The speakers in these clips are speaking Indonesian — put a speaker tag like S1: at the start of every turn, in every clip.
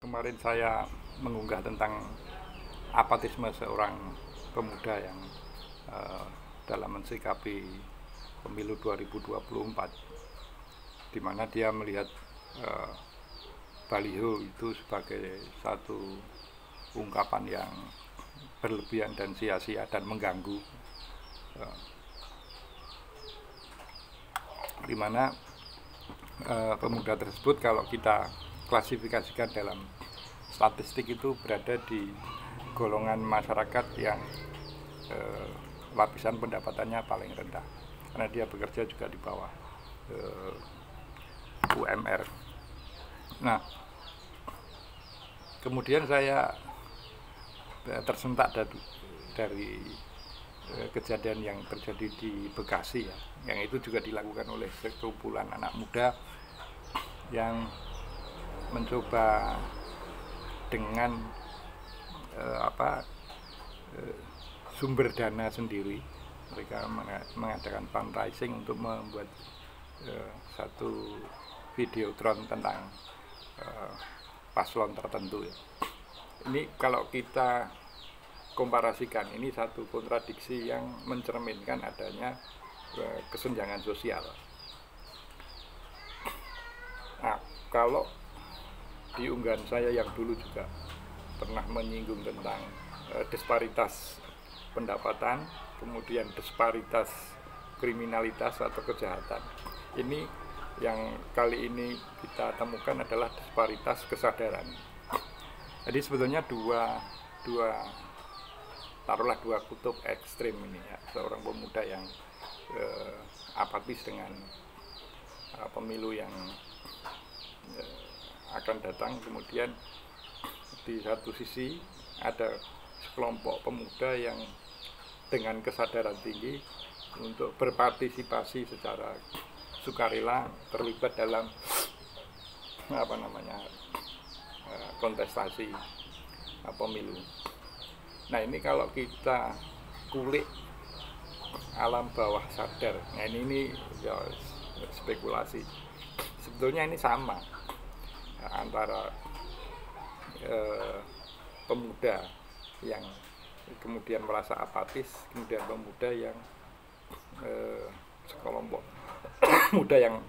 S1: Kemarin saya mengunggah tentang apatisme seorang pemuda yang dalam mensikapi pemilu 2024, di mana dia melihat baliho itu sebagai satu ungkapan yang berlebihan dan sia-sia dan mengganggu, di mana pemuda tersebut kalau kita klasifikasikan dalam statistik itu berada di golongan masyarakat yang lapisan pendapatannya paling rendah, karena dia bekerja juga di bawah UMR. Nah, kemudian saya tersentak dari kejadian yang terjadi di Bekasi, ya, yang itu juga dilakukan oleh sekumpulan anak muda yang mencoba dengan sumber dana sendiri. Mereka mengadakan fundraising untuk membuat satu videotron tentang paslon tertentu, ya. Ini kalau kita komparasikan, ini satu kontradiksi yang mencerminkan adanya kesenjangan sosial. Nah, kalau di unggahan saya yang dulu juga pernah menyinggung tentang disparitas pendapatan, kemudian disparitas kriminalitas atau kejahatan. Ini yang kali ini kita temukan adalah disparitas kesadaran. Jadi sebetulnya taruhlah dua kutub ekstrim ini, ya. Seorang pemuda yang apatis dengan pemilu yang akan datang, kemudian di satu sisi ada sekelompok pemuda yang dengan kesadaran tinggi untuk berpartisipasi secara sukarela terlibat dalam kontestasi pemilu. Nah, ini kalau kita kulik alam bawah sadar, nah ini ya spekulasi, sebetulnya ini sama antara pemuda yang kemudian merasa apatis, kemudian pemuda yang sekelompok muda yang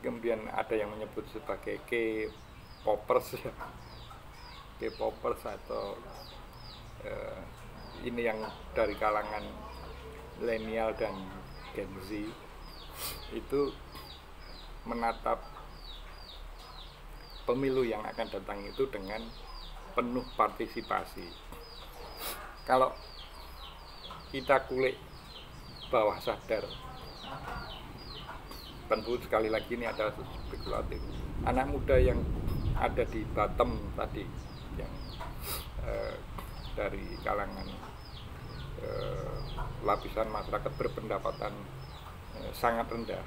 S1: kemudian ada yang menyebut sebagai K-popers, ya. K-popers atau ini yang dari kalangan milenial dan Gen Z itu menatap pemilu yang akan datang itu dengan penuh partisipasi. Kalau kita kulik bawah sadar, tentu sekali lagi ini adalah spekulatif. Anak muda yang ada di bottom tadi, yang dari kalangan lapisan masyarakat berpendapatan sangat rendah,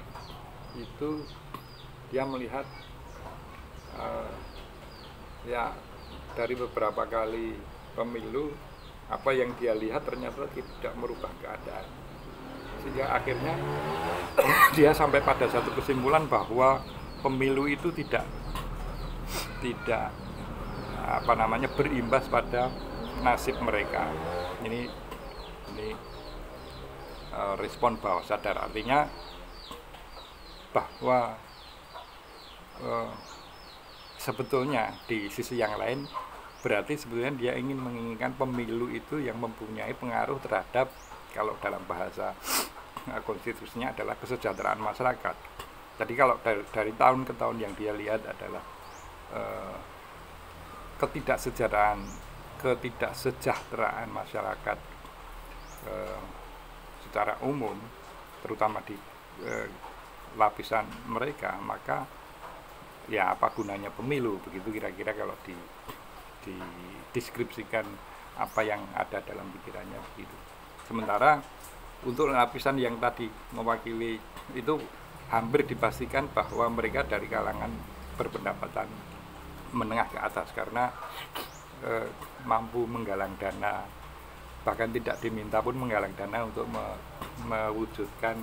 S1: itu dia melihat ya dari beberapa kali pemilu, apa yang dia lihat ternyata tidak merubah keadaan, sehingga akhirnya dia sampai pada satu kesimpulan bahwa pemilu itu tidak berimbas pada nasib mereka. Ini respon bawah sadar, artinya bahwa sebetulnya di sisi yang lain berarti sebetulnya dia menginginkan pemilu itu yang mempunyai pengaruh terhadap, kalau dalam bahasa konstitusinya adalah kesejahteraan masyarakat. Jadi kalau dari tahun ke tahun yang dia lihat adalah ketidaksejahteraan masyarakat secara umum, terutama di lapisan mereka, maka ya apa gunanya pemilu, begitu kira-kira kalau dideskripsikan apa yang ada dalam pikirannya, begitu. Sementara untuk lapisan yang tadi mewakili itu hampir dipastikan bahwa mereka dari kalangan berpendapatan menengah ke atas, karena mampu menggalang dana, bahkan tidak diminta pun menggalang dana untuk mewujudkan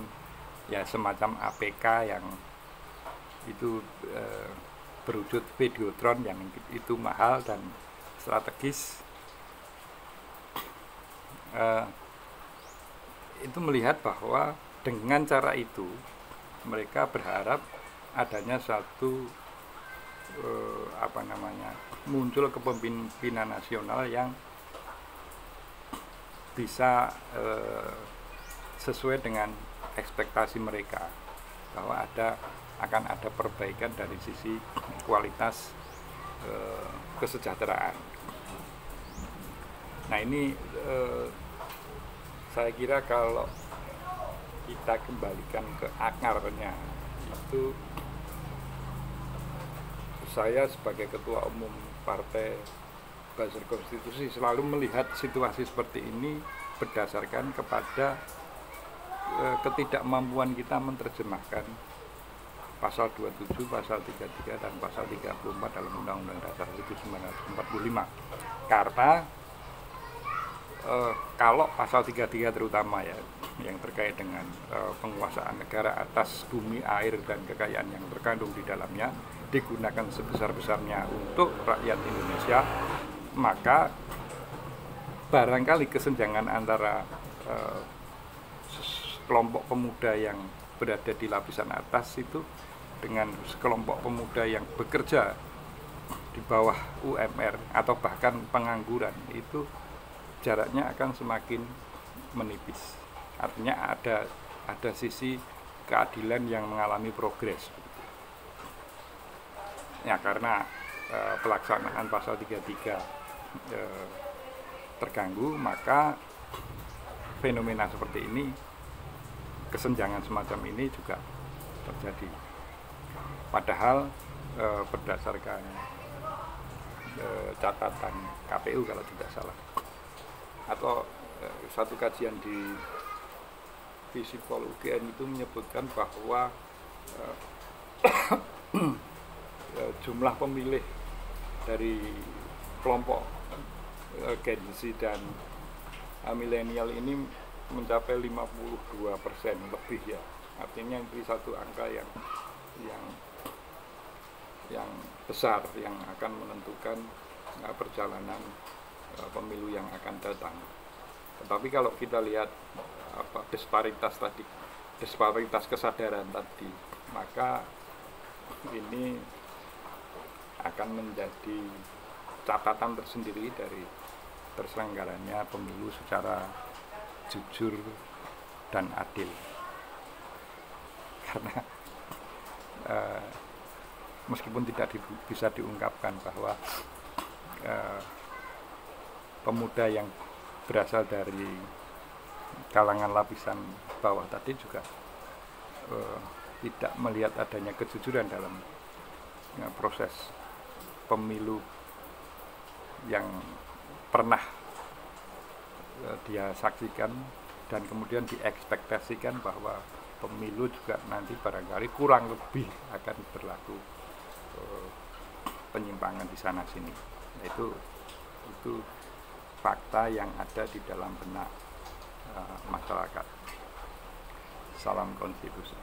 S1: ya semacam APK yang itu berwujud Videotron yang itu mahal dan strategis. Itu melihat bahwa dengan cara itu mereka berharap adanya satu muncul kepemimpinan nasional yang bisa sesuai dengan ekspektasi mereka, bahwa akan ada perbaikan dari sisi kualitas kesejahteraan. Nah ini saya kira kalau kita kembalikan ke akarnya, itu saya sebagai Ketua Umum Partai Buzzer Konstitusi selalu melihat situasi seperti ini berdasarkan kepada ketidakmampuan kita menerjemahkan pasal 27, pasal 33, dan pasal 34 dalam Undang-Undang Dasar 1945. Karena kalau pasal 33 terutama ya, yang terkait dengan penguasaan negara atas bumi, air, dan kekayaan yang terkandung di dalamnya digunakan sebesar-besarnya untuk rakyat Indonesia, maka barangkali kesenjangan antara kelompok pemuda yang berada di lapisan atas itu dengan sekelompok pemuda yang bekerja di bawah UMR atau bahkan pengangguran, itu jaraknya akan semakin menipis. Artinya ada sisi keadilan yang mengalami progres. Ya, karena pelaksanaan pasal 33 terganggu, maka fenomena seperti ini, kesenjangan semacam ini juga terjadi. Padahal berdasarkan catatan KPU kalau tidak salah, atau satu kajian di Visipol UGM itu menyebutkan bahwa jumlah pemilih dari kelompok Gen Z dan milenial ini mencapai 52% lebih ya. Artinya itu satu angka yang besar yang akan menentukan perjalanan pemilu yang akan datang. Tetapi kalau kita lihat disparitas kesadaran tadi, maka ini akan menjadi catatan tersendiri dari terselenggaranya pemilu secara jujur dan adil. Karena meskipun tidak bisa diungkapkan bahwa pemuda yang berasal dari kalangan lapisan bawah tadi juga tidak melihat adanya kejujuran dalam proses pemilu yang pernah dia saksikan, dan kemudian diekspektasikan bahwa pemilu juga nanti barangkali kurang lebih akan berlaku penyimpangan di sana sini. Itu fakta yang ada di dalam benak masyarakat. Salam konstitusi.